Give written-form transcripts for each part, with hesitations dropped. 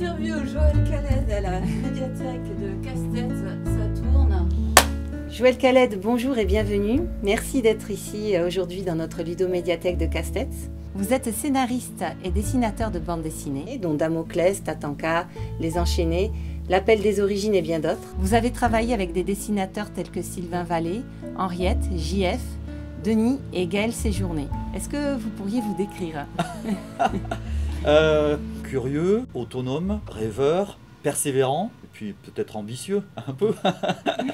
L'interview Joël Khaled à la médiathèque de Casse-Tête, ça tourne. Joël Khaled, bonjour et bienvenue. Merci d'être ici aujourd'hui dans notre ludo-médiathèque de Casse-Tête. Vous êtes scénariste et dessinateur de bande dessinée, dont Damoclès, Tatanka, Les Enchaînés, L'Appel des Origines et bien d'autres. Vous avez travaillé avec des dessinateurs tels que Sylvain Vallée, Henriette, JF, Denis et Gaël Séjourné. Est-ce que vous pourriez vous décrire? Curieux, autonome, rêveur, persévérant, et puis peut-être ambitieux, un peu.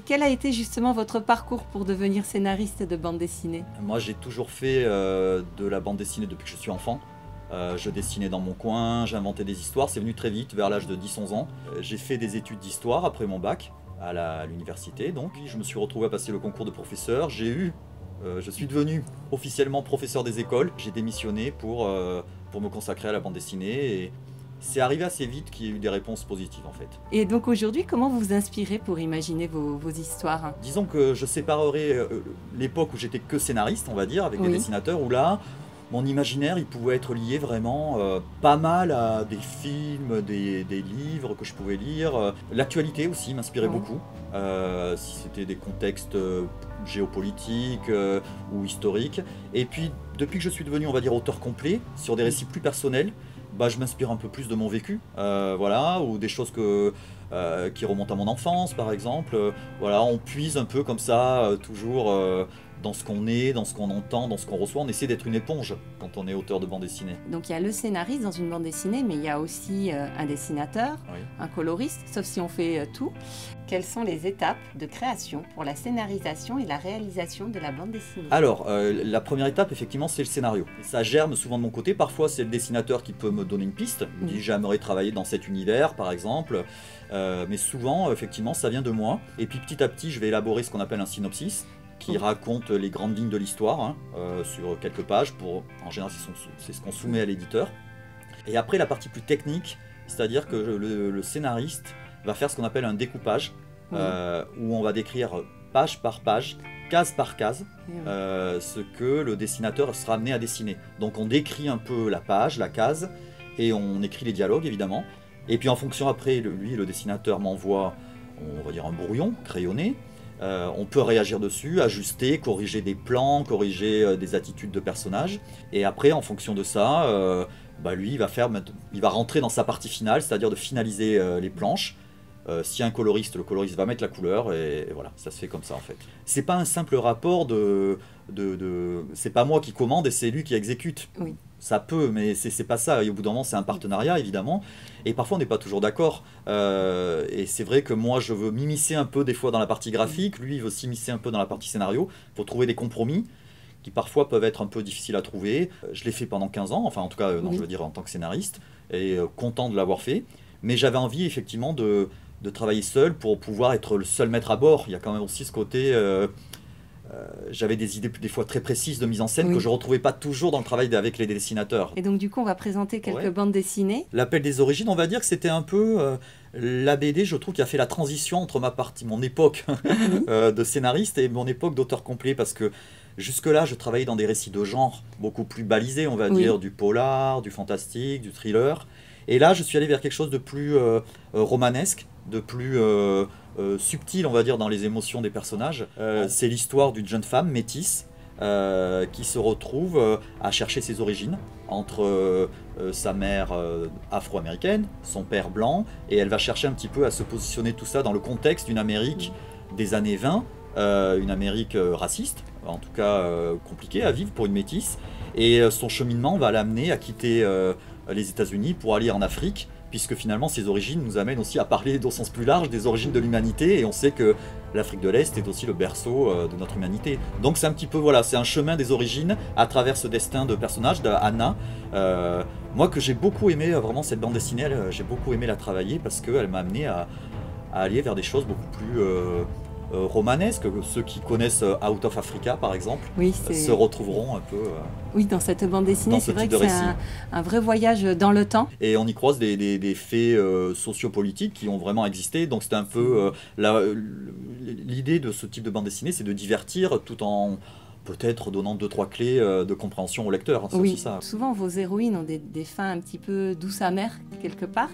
Quel a été justement votre parcours pour devenir scénariste de bande dessinée? Moi j'ai toujours fait de la bande dessinée depuis que je suis enfant. Je dessinais dans mon coin, j'inventais des histoires, c'est venu très vite, vers l'âge de 10-11 ans. J'ai fait des études d'histoire après mon bac, à l'université donc. Je me suis retrouvé à passer le concours de professeur, je suis devenu officiellement professeur des écoles. J'ai démissionné pour me consacrer à la bande dessinée et c'est arrivé assez vite qu'il y ait eu des réponses positives en fait. Et donc aujourd'hui, comment vous vous inspirez pour imaginer vos histoires? Disons que je séparerai l'époque où j'étais que scénariste, on va dire, avec des dessinateurs, où là, mon imaginaire, il pouvait être lié vraiment pas mal à des films, des livres que je pouvais lire. L'actualité aussi m'inspirait beaucoup, si c'était des contextes géopolitiques ou historiques. Et puis, depuis que je suis devenu, on va dire, auteur complet, sur des récits plus personnels, je m'inspire un peu plus de mon vécu, voilà, ou des choses qui remontent à mon enfance, par exemple. Voilà, on puise un peu comme ça, toujours dans ce qu'on est, dans ce qu'on entend, dans ce qu'on reçoit. On essaie d'être une éponge quand on est auteur de bande dessinée. Donc il y a le scénariste dans une bande dessinée, mais il y a aussi un dessinateur, un coloriste, sauf si on fait tout. Quelles sont les étapes de création pour la scénarisation et la réalisation de la bande dessinée? Alors, la première étape, effectivement, c'est le scénario. Ça germe souvent de mon côté. Parfois, c'est le dessinateur qui peut me donner une piste. Il me dit, j'aimerais travailler dans cet univers, par exemple. Mais souvent, effectivement, ça vient de moi. Et puis, petit à petit, je vais élaborer ce qu'on appelle un synopsis, qui raconte les grandes lignes de l'histoire, sur quelques pages. En général, c'est ce qu'on soumet à l'éditeur. Et après, la partie plus technique, c'est-à-dire que le scénariste va faire ce qu'on appelle un découpage, où on va décrire page par page, case par case, ce que le dessinateur sera amené à dessiner. Donc on décrit un peu la page, la case, et on écrit les dialogues évidemment. Et puis en fonction après, lui, le dessinateur m'envoie, on va dire, un brouillon crayonné. On peut réagir dessus, ajuster, corriger des plans, corriger des attitudes de personnages. Et après, en fonction de ça, lui, il va rentrer dans sa partie finale, c'est-à-dire de finaliser les planches. Si un coloriste, le coloriste va mettre la couleur et voilà, ça se fait comme ça en fait. C'est pas un simple rapport c'est pas moi qui commande et c'est lui qui exécute. Oui. Ça peut, mais c'est pas ça. Et au bout d'un moment, c'est un partenariat évidemment. Et parfois, on n'est pas toujours d'accord. Et c'est vrai que moi, je veux m'immiscer un peu des fois dans la partie graphique. Lui, il veut s'immiscer un peu dans la partie scénario pour trouver des compromis qui parfois peuvent être un peu difficiles à trouver. Je l'ai fait pendant 15 ans, enfin en tout cas, je veux dire en tant que scénariste, et content de l'avoir fait. Mais j'avais envie effectivement de travailler seul pour pouvoir être le seul maître à bord. Il y a quand même aussi ce côté... j'avais des idées des fois très précises de mise en scène que je ne retrouvais pas toujours dans le travail avec les dessinateurs. Et donc du coup on va présenter quelques bandes dessinées. L'Appel des Origines, on va dire que c'était un peu la BD, je trouve, qui a fait la transition entre mon époque de scénariste et mon époque d'auteur complet, parce que jusque-là je travaillais dans des récits de genre beaucoup plus balisés, on va dire, du polar, du fantastique, du thriller. Et là je suis allé vers quelque chose de plus romanesque, de plus subtil, on va dire, dans les émotions des personnages. C'est l'histoire d'une jeune femme métisse qui se retrouve à chercher ses origines entre sa mère afro-américaine, son père blanc, et elle va chercher un petit peu à se positionner tout ça dans le contexte d'une Amérique des années 20, une Amérique raciste, en tout cas compliquée à vivre pour une métisse, et son cheminement va l'amener à quitter les États-Unis pour aller en Afrique, puisque finalement ces origines nous amènent aussi à parler au sens plus large des origines de l'humanité, et on sait que l'Afrique de l'Est est aussi le berceau de notre humanité. Donc c'est un petit peu, voilà, c'est un chemin des origines à travers ce destin de personnage d'Anna. Moi que j'ai beaucoup aimé, vraiment cette bande dessinée, j'ai beaucoup aimé la travailler parce qu'elle m'a amené à aller vers des choses beaucoup plus romanesque. Ceux qui connaissent Out of Africa par exemple se retrouveront un peu dans cette bande dessinée. C'est vrai que c'est un vrai voyage dans le temps. Et on y croise des faits sociopolitiques qui ont vraiment existé. Donc c'était un peu l'idée de ce type de bande dessinée, c'est de divertir tout en peut-être donnant 2-3 clés de compréhension au lecteur. Oui, ça. Souvent vos héroïnes ont des fins un petit peu douces amères quelque part.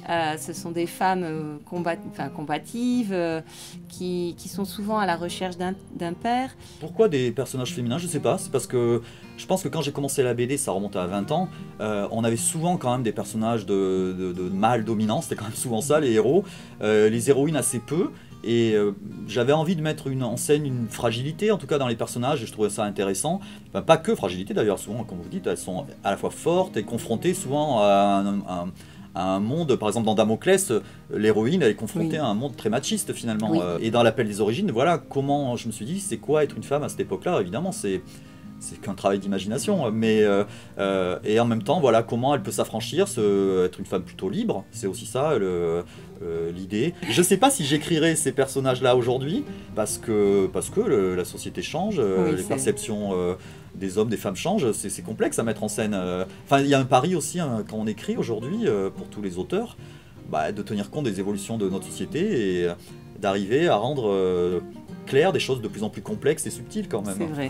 Ce sont des femmes combatives qui sont souvent à la recherche d'un père. Pourquoi des personnages féminins? Je sais pas, c'est parce que je pense que quand j'ai commencé la BD, ça remonte à 20 ans, on avait souvent quand même des personnages de mâles dominants, c'était quand même souvent ça les héros, les héroïnes assez peu. Et j'avais envie de mettre en scène une fragilité, en tout cas dans les personnages, et je trouvais ça intéressant. Enfin, pas que fragilité d'ailleurs, souvent, comme vous dites, elles sont à la fois fortes et confrontées souvent à un monde, par exemple dans Damoclès, l'héroïne elle est confrontée à un monde très machiste finalement. Et dans l'Appel des origines, voilà comment je me suis dit, c'est quoi être une femme à cette époque-là? Évidemment, c'est qu'un travail d'imagination, mais et en même temps, voilà comment elle peut s'affranchir, être une femme plutôt libre, c'est aussi ça l'idée. Je sais pas si j'écrirais ces personnages-là aujourd'hui, parce que la société change, les perceptions des hommes, des femmes changent, c'est complexe à mettre en scène. Enfin, il y a un pari aussi hein, quand on écrit aujourd'hui, pour tous les auteurs, de tenir compte des évolutions de notre société et d'arriver à rendre clair des choses de plus en plus complexes et subtiles quand même, vrai.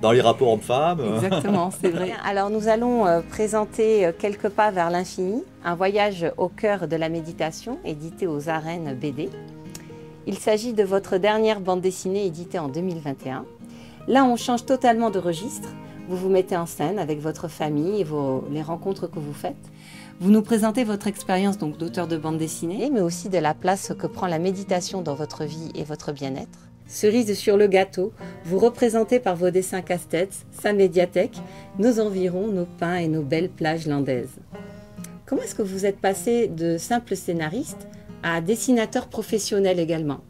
Dans les rapports hommes-femmes. Exactement, c'est vrai. Alors nous allons présenter Quelques pas vers l'infini, un voyage au cœur de la méditation, édité aux Arènes BD. Il s'agit de votre dernière bande dessinée éditée en 2021. Là, on change totalement de registre. Vous vous mettez en scène avec votre famille et les rencontres que vous faites. Vous nous présentez votre expérience d'auteur de bande dessinée, mais aussi de la place que prend la méditation dans votre vie et votre bien-être. Cerise sur le gâteau, vous représentez par vos dessins casse-tête sa médiathèque, nos environs, nos pins et nos belles plages landaises. Comment est-ce que vous êtes passé de simple scénariste à dessinateur professionnel également?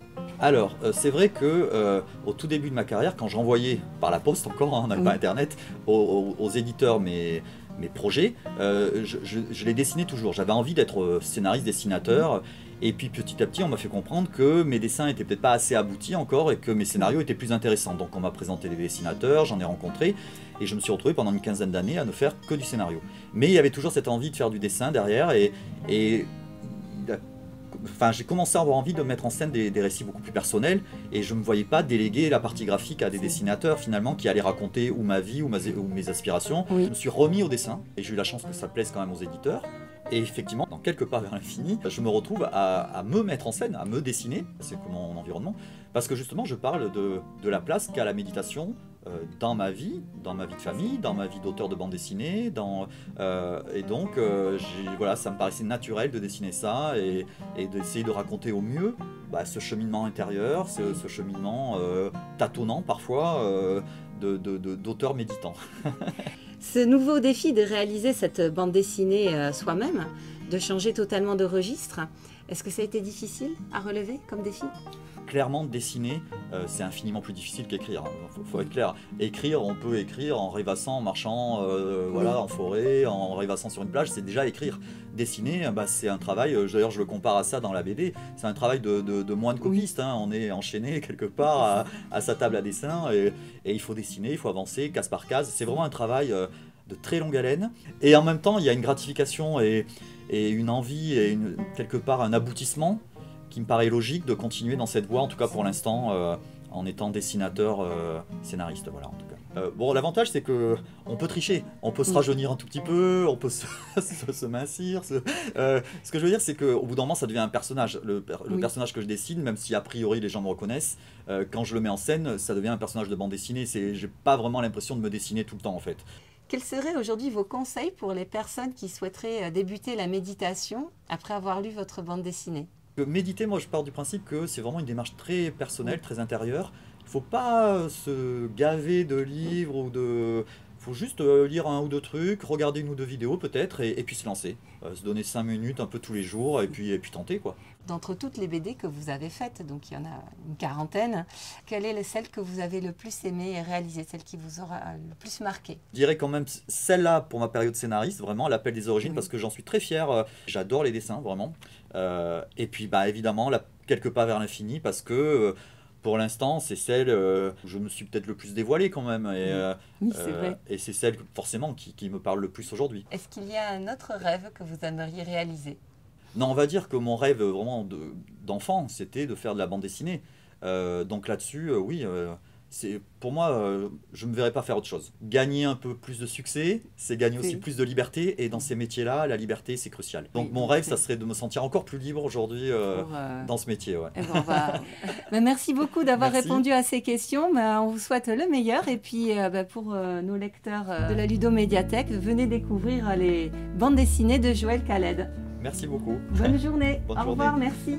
Alors, c'est vrai que au tout début de ma carrière, quand j'envoyais par la poste encore, on n'avait pas internet, aux éditeurs mes projets, je les dessinais toujours. J'avais envie d'être scénariste, dessinateur, et puis petit à petit on m'a fait comprendre que mes dessins étaient peut-être pas assez aboutis encore et que mes scénarios étaient plus intéressants. Donc on m'a présenté des dessinateurs, j'en ai rencontré, et je me suis retrouvé pendant une quinzaine d'années à ne faire que du scénario. Mais il y avait toujours cette envie de faire du dessin derrière, enfin, j'ai commencé à avoir envie de mettre en scène des récits beaucoup plus personnels et je ne me voyais pas déléguer la partie graphique à des dessinateurs finalement qui allaient raconter ou ma vie ou mes aspirations. Je me suis remis au dessin et j'ai eu la chance que ça plaise quand même aux éditeurs. Et effectivement, dans Quelques pas vers l'infini, je me retrouve à me mettre en scène, à me dessiner, c'est comme mon environnement, parce que justement je parle de la place qu'a la méditation dans ma vie de famille, dans ma vie d'auteur de bande dessinée, et donc voilà, ça me paraissait naturel de dessiner ça et d'essayer de raconter au mieux ce cheminement intérieur, ce cheminement tâtonnant parfois d'auteur méditant. Ce nouveau défi de réaliser cette bande dessinée soi-même, de changer totalement de registre, est-ce que ça a été difficile à relever comme défi? Clairement, dessiner, c'est infiniment plus difficile qu'écrire. Faut être clair. Écrire, on peut écrire en rêvassant, en marchant voilà, en forêt, en rêvassant sur une plage, c'est déjà écrire. Dessiner, c'est un travail, d'ailleurs je le compare à ça dans la BD, c'est un travail de moine copiste. Hein. On est enchaîné quelque part à sa table à dessin et il faut dessiner, il faut avancer, case par case. C'est vraiment un travail de très longue haleine. Et en même temps, il y a une gratification et une envie et quelque part un aboutissement qui me paraît logique de continuer dans cette voie, en tout cas pour l'instant, en étant dessinateur, scénariste, voilà, en tout cas. Bon, l'avantage c'est que on peut tricher, on peut se rajeunir un tout petit peu, on peut se mincir. Ce que je veux dire, c'est qu'au bout d'un moment, ça devient un personnage. Le personnage que je dessine, même si a priori les gens me reconnaissent, quand je le mets en scène, ça devient un personnage de bande dessinée. J'ai pas vraiment l'impression de me dessiner tout le temps, en fait. Quels seraient aujourd'hui vos conseils pour les personnes qui souhaiteraient débuter la méditation après avoir lu votre bande dessinée? Méditer, moi je pars du principe que c'est vraiment une démarche très personnelle, très intérieure. Il ne faut pas se gaver de livres il faut juste lire un ou deux trucs, regarder une ou deux vidéos peut-être et puis se lancer. Se donner 5 minutes un peu tous les jours et puis tenter quoi. D'entre toutes les BD que vous avez faites, donc il y en a une quarantaine, quelle est celle que vous avez le plus aimée et réalisée, celle qui vous aura le plus marqué? Je dirais quand même celle-là pour ma période scénariste, vraiment l'Appel des origines, parce que j'en suis très fier. J'adore les dessins, vraiment. Et puis évidemment, Quelques pas vers l'infini, parce que pour l'instant, c'est celle où je me suis peut-être le plus dévoilé quand même. Oui, c'est vrai. Et c'est celle forcément qui me parle le plus aujourd'hui. Est-ce qu'il y a un autre rêve que vous aimeriez réaliser? Non, on va dire que mon rêve vraiment d'enfant, c'était de faire de la bande dessinée. Donc là-dessus, oui, pour moi, je ne me verrais pas faire autre chose. Gagner un peu plus de succès, c'est gagner aussi plus de liberté. Et dans ces métiers-là, la liberté, c'est crucial. Donc mon rêve, ça serait de me sentir encore plus libre aujourd'hui dans ce métier. Ouais. Merci beaucoup d'avoir répondu à ces questions. On vous souhaite le meilleur. Et puis pour nos lecteurs de la Ludomédiathèque, venez découvrir les bandes dessinées de Joël Khaled. Merci beaucoup. Bonne journée. Bonne Au journée. revoir, merci.